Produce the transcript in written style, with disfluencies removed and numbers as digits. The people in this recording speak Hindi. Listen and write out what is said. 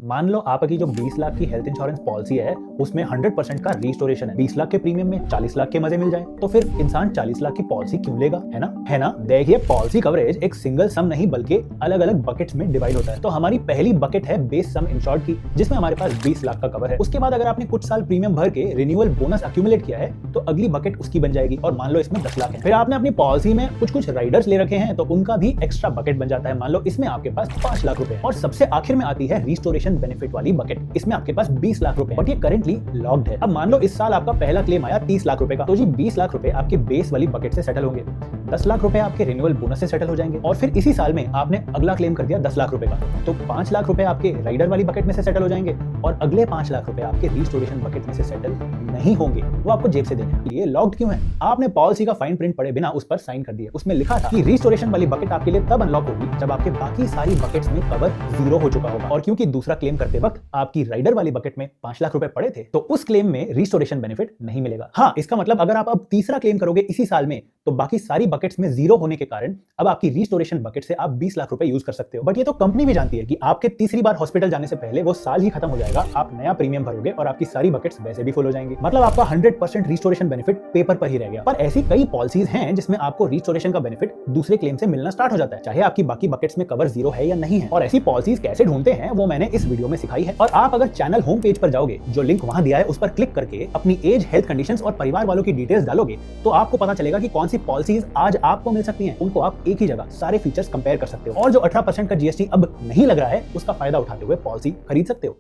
मान लो आपकी जो 20 लाख की हेल्थ इंश्योरेंस पॉलिसी है उसमें 100% का रिस्टोरेशन है। 20 लाख के प्रीमियम में 40 लाख के मजे मिल जाए तो फिर इंसान 40 लाख की पॉलिसी क्यों लेगा, है ना। देखिए, पॉलिसी कवरेज एक सिंगल सम नहीं बल्कि अलग अलग बकेट्स में डिवाइड होता है। तो हमारी पहली बकेट है बेस सम इंश्योर्ड की, जिसमें हमारे पास 20 लाख का कवर है। उसके बाद अगर आपने कुछ साल प्रीमियम भर के रिन्यूअल बोनस अक्यूमुलेट किया है तो अगली बकेट उसकी बन जाएगी और मान लो इसमें 10 लाख है। फिर आपने अपनी पॉलिसी में कुछ राइडर्स ले रखे हैं तो उनका भी एक्स्ट्रा बकेट बन जाता है। मान लो इसमें आपके पास 5 लाख रुपए और सबसे आखिर में आती है रिस्टोरेशन बेनिफिट वाली बकेट। इसमें आपके पास 20 लाख रुपए, बट ये करेंटली लॉक्ड है। अब मान लो इस साल आपका पहला क्लेम आया 30 लाख रुपए का, तो जी 20 लाख रुपए आपके बेस वाली बकेट से सेटल होंगे, 10 लाख रुपए आपके रिन्यूअल बोनस से सेटल हो जाएंगे और फिर इसी साल में आपने अगला क्लेम कर दिया 10 लाख रुपए का, तो 5 लाख रुपए आपके राइडर वाली बकेट में से सेटल हो जाएंगे और अगले 5 लाख रुपए आपके रिस्टोरेशन बकेट में से सेटल नहीं होंगे, वो आपको जेब से देने हैं। ये लॉक्ड क्यों है? आपने पॉलिसी का फाइन प्रिंट पढ़े बिना उस पर साइन कर दिया। उसमें लिखा था कि रिस्टोरेशन वाली बकेट आपके लिए तब अनलॉक होगी जब आपके बाकी सारी बकेट्स में कवर 0 हो चुका होगा, और क्योंकि दूसरा क्लेम करते वक्त आपकी राइडर वाली बकेट में 5 लाख रुपए पड़े थे तो उस क्लेम में रिस्टोरेशन बेनिफिट नहीं मिलेगा। हाँ, इसका मतलब अगर आप अब तीसरा क्लेम करोगे इसी साल में तो बाकी सारी बकेट्स में 0 होने के कारण अब आपकी रिस्टोरेशन बकेट से आप 20 लाख रुपए यूज कर सकते हो। बट ये तो कंपनी भी जानती है कि आपके तीसरी बार हॉस्पिटल जाने से पहले वो साल ही खत्म हो जाएगा, आप नया प्रीमियम भरोगे और आपकी सारी बकेट्स वैसे भी फुल हो जाएंगी। मतलब आपका 100% रिस्टोरेशन बेनिफिट पेपर पर ही रह गया। पर ऐसी कई पॉलिसीज हैं जिसमें आपको रिस्टोरेशन का बेनिफिट दूसरे क्लेम से मिलना स्टार्ट हो जाता है, चाहे आपकी बाकी बकेट्स में कवर 0 है या नहीं है। और ऐसी पॉलिसीज कैसे ढूंढते हैं वो मैंने इस वीडियो में सिखाई है। और आप अगर चैनल होम पेज पर जाओगे, जो लिंक वहां दिया है उस पर क्लिक करके अपनी एज, हेल्थ कंडीशंस और परिवार वालों की डिटेल्स डालोगे तो आपको पता चलेगा कि कौन सी पॉलिसीज आज आपको मिल सकती हैं। उनको आप एक ही जगह सारे फीचर्स कंपेयर कर सकते हो और जो 18% का जीएसटी अब नहीं लग रहा है उसका फायदा उठाते हुए पॉलिसी खरीद सकते हो।